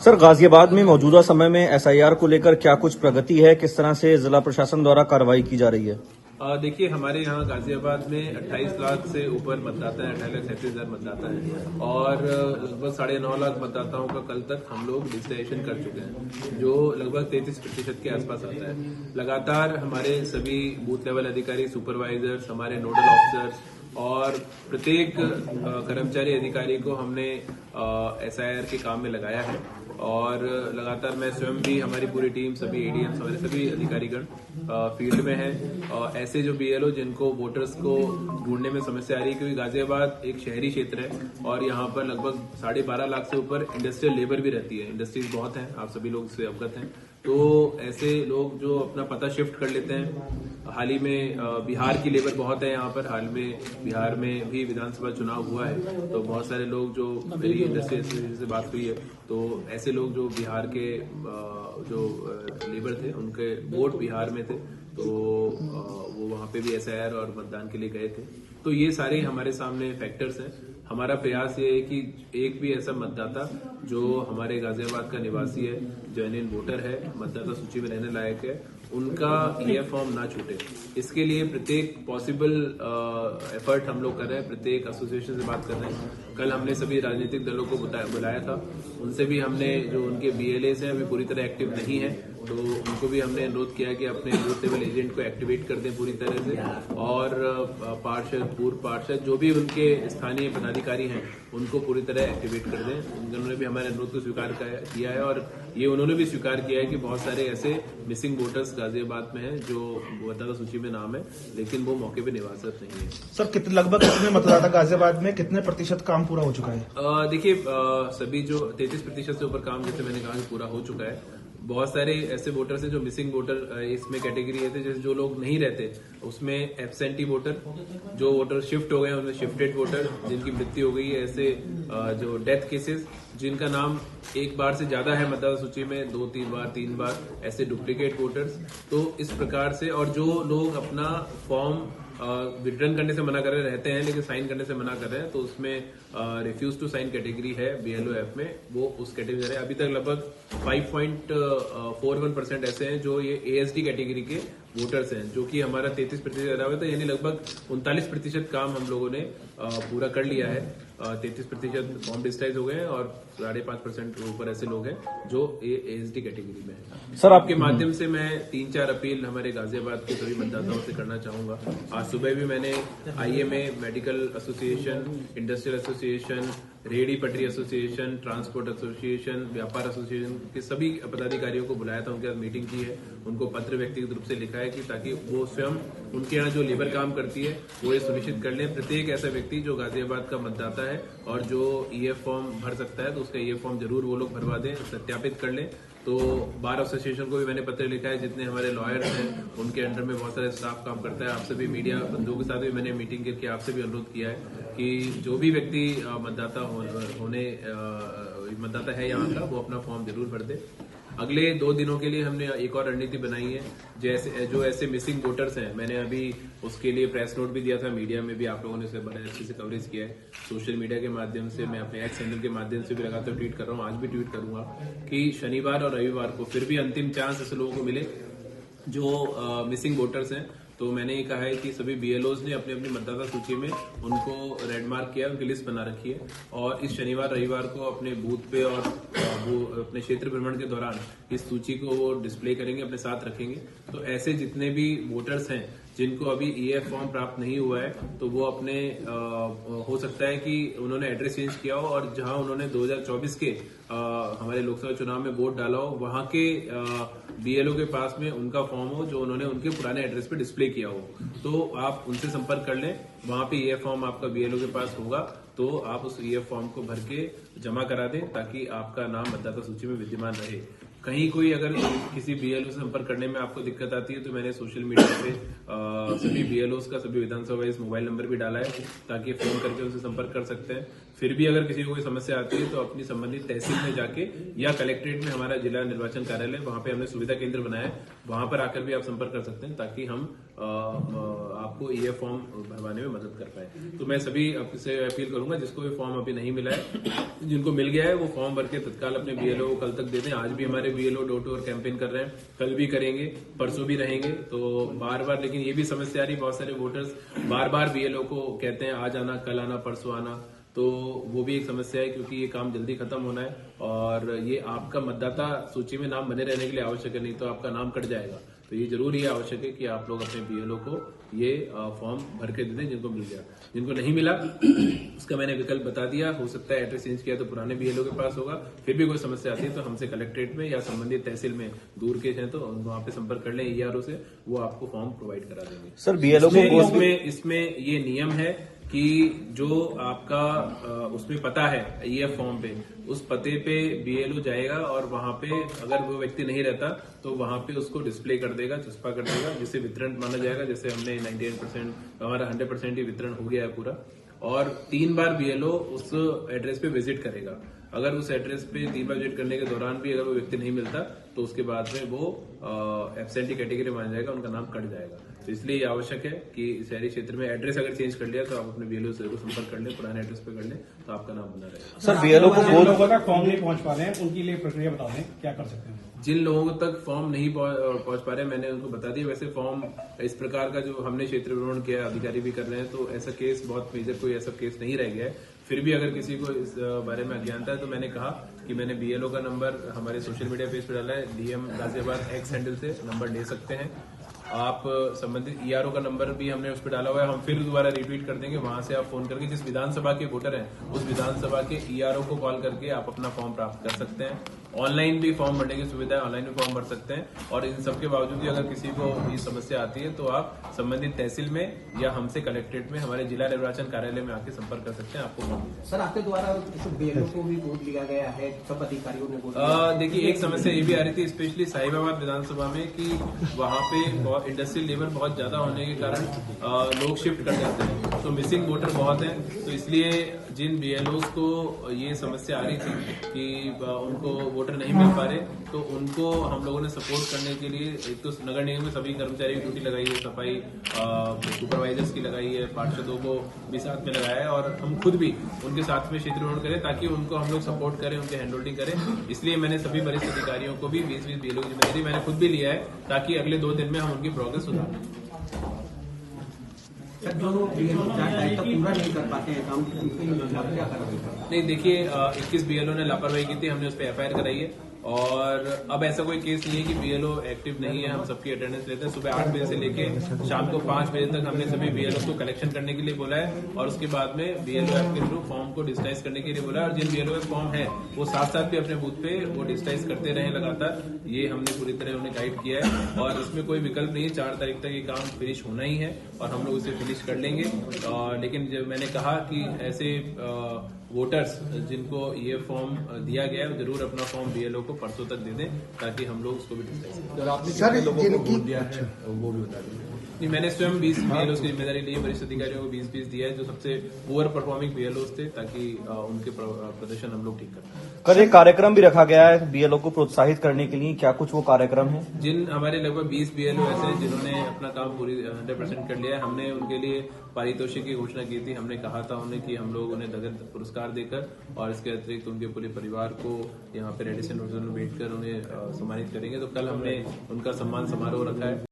Sir, Ghaziabad में मौजूदा समय में एसआईआर को लेकर क्या कुछ प्रगति है? किस तरह से जिला प्रशासन द्वारा कार्रवाई की जा रही है? देखिए, हमारे यहाँ गाजियाबाद में 28 लाख से ऊपर मतदाता है, 28,37,000 मतदाता है और लगभग 9.5 लाख मतदाताओं का कल तक हम लोग डिजिटाइजेशन कर चुके हैं, जो लगभग 33% के आसपास आता है। लगातार हमारे सभी बूथ लेवल अधिकारी, सुपरवाइजर्स, हमारे नोडल ऑफिसर्स और प्रत्येक कर्मचारी अधिकारी को हमने एसआईआर के काम में लगाया है और लगातार मैं स्वयं भी, हमारी पूरी टीम, सभी एडीएम्स, हमारे सभी अधिकारीगण फील्ड में हैं। ऐसे जो बीएलओ जिनको वोटर्स को ढूंढने में समस्या आ रही है, क्योंकि गाजियाबाद एक शहरी क्षेत्र है और यहाँ पर लगभग 12.5 लाख से ऊपर इंडस्ट्रियल लेबर भी रहती है। इंडस्ट्रीज बहुत हैं, आप सभी लोग इससे अवगत हैं। तो ऐसे लोग जो अपना पता शिफ्ट कर लेते हैं, हाल ही में बिहार की लेबर बहुत है यहाँ पर। हाल में बिहार में भी विधानसभा चुनाव हुआ है, तो बहुत सारे लोग जो मेरी इंडस्ट्री एसोसिएशन से बात हुई है, तो ऐसे लोग जो बिहार के जो लेबर थे, उनके वोट बिहार में थे, तो वो वहाँ पे भी एसआईआर और मतदान के लिए गए थे। तो ये सारे हमारे सामने फैक्टर्स हैं। हमारा प्रयास ये है कि एक भी ऐसा मतदाता जो हमारे गाजियाबाद का निवासी है, जेन्युइन वोटर है, मतदाता सूची में रहने लायक है, उनका ये फॉर्म ना छूटे, इसके लिए प्रत्येक पॉसिबल एफर्ट हम लोग कर रहे हैं। प्रत्येक एसोसिएशन से बात कर रहे हैं। कल हमने सभी राजनीतिक दलों को बुलाया था, उनसे भी हमने, जो उनके बीएलएस हैं अभी पूरी तरह एक्टिव नहीं है, तो उनको भी हमने अनुरोध किया कि अपने बूथ लेवल एजेंट को एक्टिवेट कर दें पूरी तरह से और पार्षद, पूर्व पार्षद, जो भी उनके स्थानीय पदाधिकारी हैं, उनको पूरी तरह एक्टिवेट कर दें। उन्होंने भी हमारे अनुरोध को स्वीकार किया है और ये उन्होंने भी स्वीकार किया है कि बहुत सारे ऐसे मिसिंग वोटर्स गाजियाबाद में हैं जो मतदाता सूची में नाम है, लेकिन वो मौके पे निवासित नहीं है। सर, लगभग कितने मतदाता गाजियाबाद में, कितने प्रतिशत काम पूरा हो चुका है? देखिए, सभी जो 33% से ऊपर काम, जैसे मैंने कहा, पूरा हो चुका है। बहुत सारे ऐसे वोटर्स हैं जो मिसिंग वोटर इसमें कैटेगरी है, जैसे जो लोग नहीं रहते उसमें एब्सेंटी वोटर, जो वोटर शिफ्ट हो गए उनमें शिफ्टेड वोटर, जिनकी मृत्यु हो गई है, ऐसे जो डेथ केसेस, जिनका नाम एक बार से ज्यादा है मतदाता सूची में, 2-3 बार, 3 बार, ऐसे डुप्लीकेट वोटर्स। तो इस प्रकार से, और जो लोग अपना फॉर्म रिटर्न करने से मना कर रहे रहते हैं लेकिन साइन करने से मना कर रहे हैं, तो उसमें रिफ्यूज टू साइन कैटेगरी है बीएलओएफ में, वो उस कैटेगरी है। अभी तक लगभग 5.41% ऐसे हैं जो ये एएसडी कैटेगरी के वोटर्स हैं, जो कि हमारा 33% हुआ था, यानी लगभग 39% काम हम लोगों ने पूरा कर लिया है। 33% फॉर्म डिजिटाइज हो गए हैं और 5.5% ऊपर ऐसे लोग हैं जो एएसडी कैटेगरी में है। सर, आपके माध्यम से मैं 3-4 अपील हमारे गाजियाबाद के सभी मतदाताओं से करना चाहूंगा। आज सुबह भी मैंने IMA, medical association, industrial association, रेहड़ी पटरी एसोसिएशन, ट्रांसपोर्ट एसोसिएशन, व्यापार एसोसिएशन के सभी पदाधिकारियों को बुलाया था, उनके साथ मीटिंग की है, उनको पत्र व्यक्तिगत रूप से लिखा है कि ताकि वो स्वयं, उनके यहाँ जो लेबर काम करती है, वो ये सुनिश्चित कर लें, प्रत्येक ऐसा व्यक्ति जो गाजियाबाद का मतदाता है और जो ईएफ फॉर्म भर सकता है, तो उसका ईएफ फॉर्म जरूर वो लोग भरवा दें, सत्यापित कर लें। तो बार एसोसिएशन को भी मैंने पत्र लिखा है, जितने हमारे लॉयर्स हैं उनके अंडर में बहुत सारे स्टाफ काम करता है। आप सभी मीडिया बंधुओं के साथ भी मैंने मीटिंग करके आपसे भी अनुरोध किया है कि जो भी व्यक्ति मतदाता है यहाँ का, वो अपना फॉर्म जरूर भर दे। अगले 2 दिनों के लिए हमने एक और रणनीति बनाई है, जैसे जो ऐसे मिसिंग वोटर्स हैं, मैंने अभी उसके लिए प्रेस नोट भी दिया था, मीडिया में भी आप लोगों ने उसे बड़े अच्छे से कवरेज किया है। सोशल मीडिया के माध्यम से, मैं अपने एक्स हैंडल के माध्यम से भी लगातार ट्वीट कर रहा हूँ, आज भी ट्वीट करूंगा कि शनिवार और रविवार को फिर भी अंतिम चांस ऐसे लोगों को मिले जो मिसिंग वोटर्स हैं। तो मैंने ये कहा है कि सभी बीएलओज ने अपनी अपनी मतदाता सूची में उनको रेड मार्क किया, उनकी लिस्ट बना रखी है और इस शनिवार रविवार को अपने बूथ पे और वो अपने क्षेत्र भ्रमण के दौरान इस सूची को वो डिस्प्ले करेंगे, अपने साथ रखेंगे। तो ऐसे जितने भी वोटर्स हैं जिनको अभी ईएफ फॉर्म प्राप्त नहीं हुआ है, तो वो अपने हो सकता है कि उन्होंने एड्रेस चेंज किया हो और जहां उन्होंने 2024 के हमारे लोकसभा चुनाव में वोट डाला हो, वहां के बीएलओ के पास में उनका फॉर्म हो जो उन्होंने उनके पुराने एड्रेस पे डिस्प्ले किया हो, तो आप उनसे संपर्क कर लें। वहां पे ईएफ फॉर्म आपका बीएलओ के पास होगा, तो आप उस ईएफ फॉर्म को भर के जमा करा दें ताकि आपका नाम मतदाता सूची में विद्यमान रहे। कहीं कोई अगर किसी बीएलओ से संपर्क करने में आपको दिक्कत आती है, तो मैंने सोशल मीडिया पे सभी बीएलओ का, सभी विधानसभा वाइज मोबाइल नंबर भी डाला है ताकि फोन करके उनसे संपर्क कर सकते हैं। फिर भी अगर किसी को कोई समस्या आती है तो अपनी संबंधित तहसील में जाके या कलेक्ट्रेट में हमारा जिला निर्वाचन कार्यालय, वहां पे हमने सुविधा केंद्र बनाया है, वहां पर आकर भी आप संपर्क कर सकते हैं ताकि हम आपको ये फॉर्म भरवाने में मदद कर पाए। तो मैं सभी आपसे अपील करूंगा, जिसको भी फॉर्म अभी नहीं मिला है, जिनको मिल गया है वो फॉर्म भर के तत्काल अपने बीएलओ को कल तक दे दें। आज भी हमारे BLO door to door campaign कर रहे हैं, कल भी करेंगे, परसों भी रहेंगे। तो बार बार, लेकिन ये भी समस्या आ रही, बहुत सारे वोटर्स बार बार बीएलओ को कहते हैं आज आना, कल आना, परसों आना, तो वो भी एक समस्या है क्योंकि ये काम जल्दी खत्म होना है और ये आपका मतदाता सूची में नाम बने रहने के लिए आवश्यक है, नहीं तो आपका नाम कट जाएगा। तो ये जरूर ये आवश्यक है कि आप लोग अपने बीएलओ को ये फॉर्म भर के दे दें जिनको मिल गया। जिनको नहीं मिला उसका मैंने विकल्प बता दिया, हो सकता है एड्रेस चेंज किया तो पुराने बीएलओ के पास होगा। फिर भी कोई समस्या आती है तो हमसे कलेक्ट्रेट में या संबंधित तहसील में, दूर के हैं तो वहां पे संपर्क कर लें ईआरओ से, वो आपको फॉर्म प्रोवाइड करा देंगे। सर बीएलओ को इसमें ये नियम है कि जो आपका उसमें पता है ये फॉर्म पे, उस पते पे बीएलओ जाएगा और वहां पे अगर वो व्यक्ति नहीं रहता तो वहां पे उसको डिस्प्ले कर देगा, चस्पा कर देगा, जिससे वितरण माना जाएगा। जैसे हमने 98% हमारा 100% ही वितरण हो गया है पूरा। और 3 बार बीएलओ उस एड्रेस पे विजिट करेगा। अगर उस एड्रेस पे 3 बार विजिट करने के दौरान भी अगर वो व्यक्ति नहीं मिलता तो उसके बाद में वो एब्सेंटी कैटेगरी माना जाएगा, उनका नाम कट जाएगा। तो इसलिए ये आवश्यक है कि शहरी क्षेत्र में एड्रेस अगर चेंज कर लिया तो आप अपने बीएलओ से संपर्क कर लें, पुराने एड्रेस पे कर लें तो आपका नाम बना रहेगा। सर बीएलओ को जिन लोगों तक फॉर्म नहीं पहुंच पा रहे हैं उनके लिए प्रक्रिया बता दें, क्या कर सकते हैं? जिन लोगों तक फॉर्म नहीं पहुंच पा रहे मैंने उनको बता दिया। वैसे फॉर्म इस प्रकार का जो हमने क्षेत्र भ्रमण किया, अधिकारी भी कर रहे हैं, तो ऐसा केस बहुत मेजर कोई ऐसा केस नहीं रह गया है। फिर भी अगर किसी को इस बारे में अज्ञानता है तो मैंने कहा कि मैंने बीएलओ का नंबर हमारे सोशल मीडिया पेज पर डाला है, डीएम गाजियाबाद एक्स हैंडल से नंबर ले सकते हैं आप। संबंधित ईआरओ का नंबर भी हमने उस पर डाला हुआ है, हम फिर दोबारा रिपीट कर देंगे। वहां से आप फोन करके जिस विधानसभा के वोटर हैं उस विधानसभा के ईआरओ को कॉल करके आप अपना फॉर्म प्राप्त कर सकते हैं। ऑनलाइन भी फॉर्म भरने की सुविधा है, ऑनलाइन भी फॉर्म भर सकते हैं। और इन सबके बावजूद भी अगर किसी को ये समस्या आती है तो आप संबंधित तहसील में या हमसे कलेक्ट्रेट में हमारे जिला निर्वाचन कार्यालय में आके संपर्क कर सकते हैं। आपको सर आपके द्वारा बीएलओ को भी वोट लिया गया है, सब अधिकारियों ने वोट। देखिए एक समस्या ये भी आ रही थी स्पेशली साहिबाबाद विधानसभा में कि वहां पे इंडस्ट्रियल लेबर बहुत ज्यादा होने के कारण लोग शिफ्ट कर जाते हैं, तो मिसिंग वोटर बहुत है। तो इसलिए जिन बीएलओ को ये समस्या आ रही थी कि उनको वोटर नहीं मिल पा रहे, तो उनको हम लोगों ने सपोर्ट करने के लिए एक तो नगर निगम में सभी कर्मचारी की ड्यूटी लगाई है, सफाई सुपरवाइजर्स की लगाई है, पार्षदों को भी साथ में लगाया है और हम खुद भी उनके साथ में क्षेत्र भ्रमण करें ताकि उनको हम लोग सपोर्ट करें, उनके हैंड होल्डिंग करें। इसलिए मैंने सभी वरिष्ठ अधिकारियों को भी 20-20 बीएलओ की जिम्मेदारी मैंने खुद भी लिया है ताकि अगले 2 दिन में हम उनकी प्रोग्रेस सुधार लें। जो टाइम तक पूरा नहीं कर पाते हैं काम, क्या करेंगे? नहीं देखिए 21 बीएलओ ने लापरवाही की थी, हमने उस पर एफआईआर कराई है और अब ऐसा कोई केस नहीं है कि बीएलओ एक्टिव नहीं है। हम सबकी अटेंडेंस लेते हैं। सुबह 8 बजे से लेके शाम को 5 बजे तक हमने सभी बीएलओ को कलेक्शन करने के लिए बोला है और उसके बाद में बीएलओ ऐप के थ्रू फॉर्म को डिजिटाइज करने के लिए बोला है। और जिन बीएलओ के फॉर्म है वो साथ साथ भी अपने बूथ पे वो डिजिटाइज करते रहे लगातार, ये हमने पूरी तरह उन्हें गाइड किया है और इसमें कोई विकल्प नहीं है। 4 तारीख तक ये काम फिनिश होना ही है और हम लोग इसे फिनिश कर लेंगे। लेकिन जब मैंने कहा कि ऐसे वोटर्स जिनको ये फॉर्म दिया गया है जरूर अपना फॉर्म बीएलओ को परसों तक दे दें ताकि हम लोग उसको भी डिस्कस करें। आपने लोगों को वोट दिया है वो भी बता दें। नहीं मैंने स्वयं 20 बीएलओ की जिम्मेदारी ली है, वरिष्ठ अधिकारियों को 20-20 दिया है जो सबसे पुअर परफॉर्मिंग बीएलओ थे ताकि उनके प्रदर्शन हम लोग ठीक कर पाए। कल एक कार्यक्रम भी रखा गया है बीएलओ को प्रोत्साहित करने के लिए, क्या कुछ वो कार्यक्रम है? जिन हमारे लगभग 20 बीएलओ ऐसे हैं जिन्होंने अपना काम पूरी 100% कर लिया है, हमने उनके लिए पारितोषिक की घोषणा की थी। हमने कहा था उन्हें कि हम लोग उन्हें नगद पुरस्कार देकर और इसके अतिरिक्त उनके पूरे परिवार को यहाँ पे रेडिसन में बैठकर उन्हें सम्मानित करेंगे। तो कल हमने उनका सम्मान समारोह रखा है